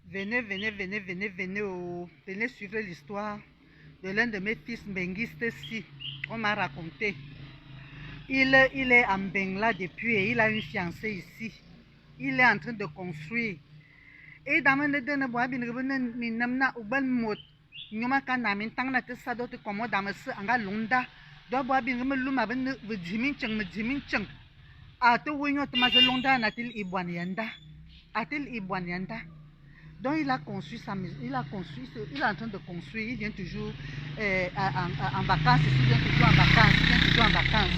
Venez, venez, venez, venez, venez, venez suivre l'histoire de l'un de mes fils benguistes si on m'a raconté. Il est en Bengla depuis et il a une fiancée ici. Il est en train de construire. Et dans mon dedans, bois bin reben ni namna uban mot. Nyoma kana min tang na te sado te komo dans se anga londa. Do bois bin reben luma ben jimin cheng. A te winyo te ma londa na til ibwan yanda. A-t-il ibwan yanda. Donc il a construit sa maison, il est en train de construire, il vient toujours en vacances, il vient toujours en vacances.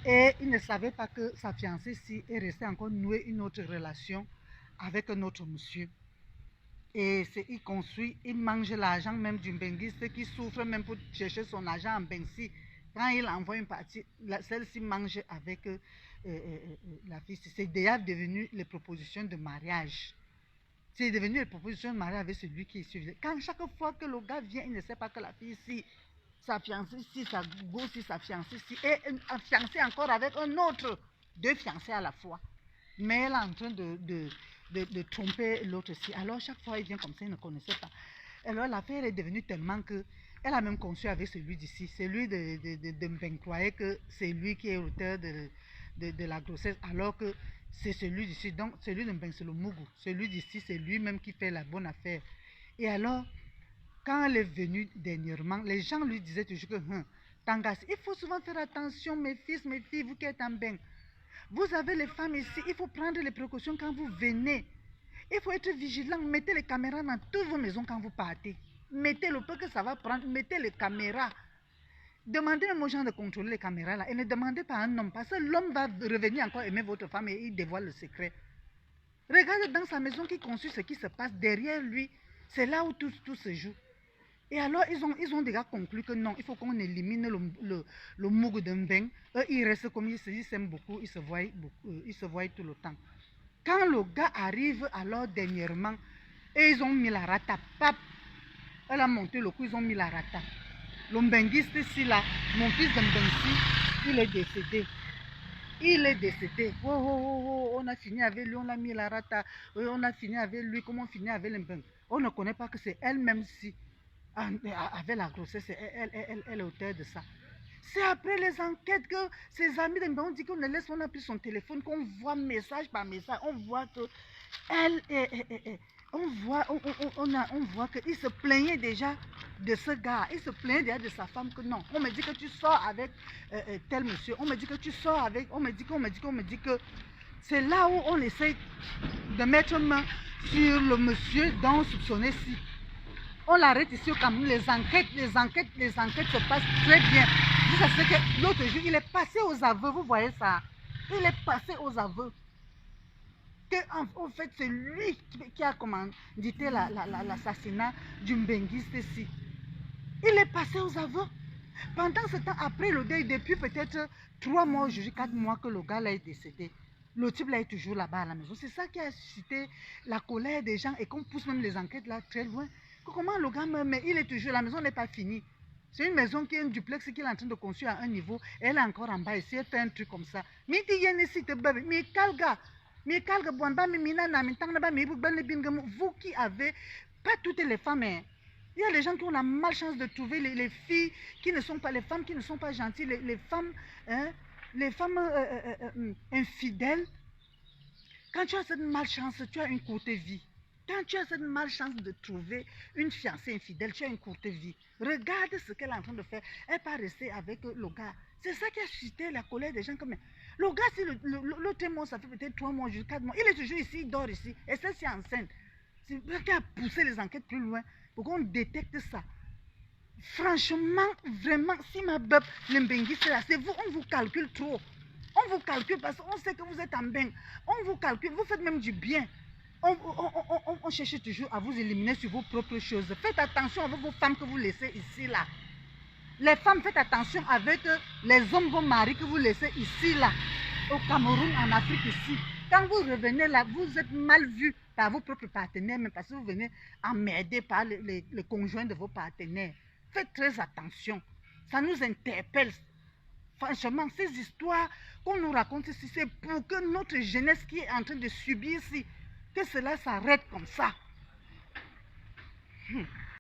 Et il ne savait pas que sa fiancée-ci est restée encore nouer une autre relation avec un autre monsieur. Et il construit, il mange l'argent même d'un benguiste qui souffre même pour chercher son argent en Bengsi. Quand il envoie une partie, celle-ci mange avec la fille. C'est déjà devenu les propositions de mariage. C'est devenu une proposition de mariage avec celui qui est suivi. Quand chaque fois que le gars vient, il ne sait pas que la fille ici, sa fiancée ici, sa gosse ici, sa fiancée ici, et un fiancé encore avec un autre, deux fiancés à la fois. Mais elle est en train de tromper l'autre ici. Alors chaque fois, il vient comme ça, il ne connaissait pas. Alors l'affaire est devenue tellement que elle a même conçu avec celui d'ici, celui de me croyait que c'est lui qui est auteur de la grossesse, alors que c'est celui d'ici, donc celui de Mbeng, c'est le Mougou. Celui d'ici, c'est lui-même qui fait la bonne affaire. Et alors, quand elle est venue dernièrement, les gens lui disaient toujours que, Tangas, il faut souvent faire attention, mes fils, mes filles, vous qui êtes en Mbeng. Vous avez les femmes ici, il faut prendre les précautions quand vous venez. Il faut être vigilant, mettez les caméras dans toutes vos maisons quand vous partez. Mettez le peu que ça va prendre, mettez les caméras. Demandez aux gens de contrôler les caméras là et ne demandez pas à un homme parce que l'homme va revenir encore aimer votre femme et il dévoile le secret. Regardez dans sa maison qui construit ce qui se passe derrière lui. C'est là où tout se joue. Et alors ils ont déjà conclu que non, il faut qu'on élimine le Mougou de Mbeng. Eux, ils restent comme ils s'aiment beaucoup, ils se voient tout le temps. Quand le gars arrive alors dernièrement, et ils ont mis la rata, pap, elle a monté le coup, ils ont mis la rata. Le Mbenguiste ici là, mon fils de Mbengsi, il est décédé. Il est décédé. On a fini avec lui, on a mis la rata, on a fini avec lui, comment on finit avec le Mbeng? On ne connaît pas que c'est elle-même si, avec la grossesse, elle est auteur de ça. C'est après les enquêtes que ses amis de Mbeng ont dit qu'on ne laisse, on a pris son téléphone, qu'on voit message par message, on voit que elle on voit qu'il se plaignait déjà de ce gars, il se plaignait déjà de sa femme que non, on me dit que tu sors avec tel monsieur, on me dit que tu sors avec, on me dit que c'est là où on essaie de mettre main sur le monsieur dont on soupçonnait si. On l'arrête ici au Cameroun, les enquêtes se passent très bien. Jusqu'à ce que l'autre jour, il est passé aux aveux, vous voyez ça, il est passé aux aveux. En fait, c'est lui qui a commandité l'assassinat du Mbenguiste ici. Il est passé aux aveux. Pendant ce temps, après le deuil, depuis peut-être 3 mois, 4 mois que le gars là est décédé, le type là est toujours là-bas à la maison. C'est ça qui a suscité la colère des gens et qu'on pousse même les enquêtes là très loin. Comment le gars meurt, mais il est toujours, la maison n'est pas finie. C'est une maison qui est un duplex qu'il est en train de construire à un niveau. Et elle est encore en bas ici, elle fait un truc comme ça. Mais Kalga. Vous qui avez, pas toutes les femmes, il y a les gens qui ont la malchance de trouver les filles qui ne sont pas, les femmes qui ne sont pas gentilles, les femmes infidèles. Quand tu as cette malchance, tu as une courte vie. Quand tu as cette malchance de trouver une fiancée infidèle, tu as une courte vie. Regarde ce qu'elle est en train de faire. Elle n'est pas restée avec le gars. C'est ça qui a suscité la colère des gens. Comme le gars, si l'autre mois, ça fait peut-être 3 mois, 4 mois. Il est toujours ici, il dort ici. Et celle-ci est enceinte. C'est ça qui a poussé les enquêtes plus loin pour qu'on détecte ça. Franchement, vraiment, si ma beuh, l'Mbengi, c'est là, c'est vous, on vous calcule trop. On vous calcule parce qu'on sait que vous êtes en Mbeng. On vous calcule, vous faites même du bien. On cherche toujours à vous éliminer sur vos propres choses. Faites attention avec vos femmes que vous laissez ici, là. Les femmes, faites attention avec les hommes, vos maris que vous laissez ici, là. Au Cameroun, en Afrique, ici. Quand vous revenez là, vous êtes mal vu par vos propres partenaires, mais parce que vous venez emmerder par les conjoints de vos partenaires. Faites très attention. Ça nous interpelle. Franchement, ces histoires qu'on nous raconte ici, c'est pour que notre jeunesse qui est en train de subir ici, que cela s'arrête comme ça.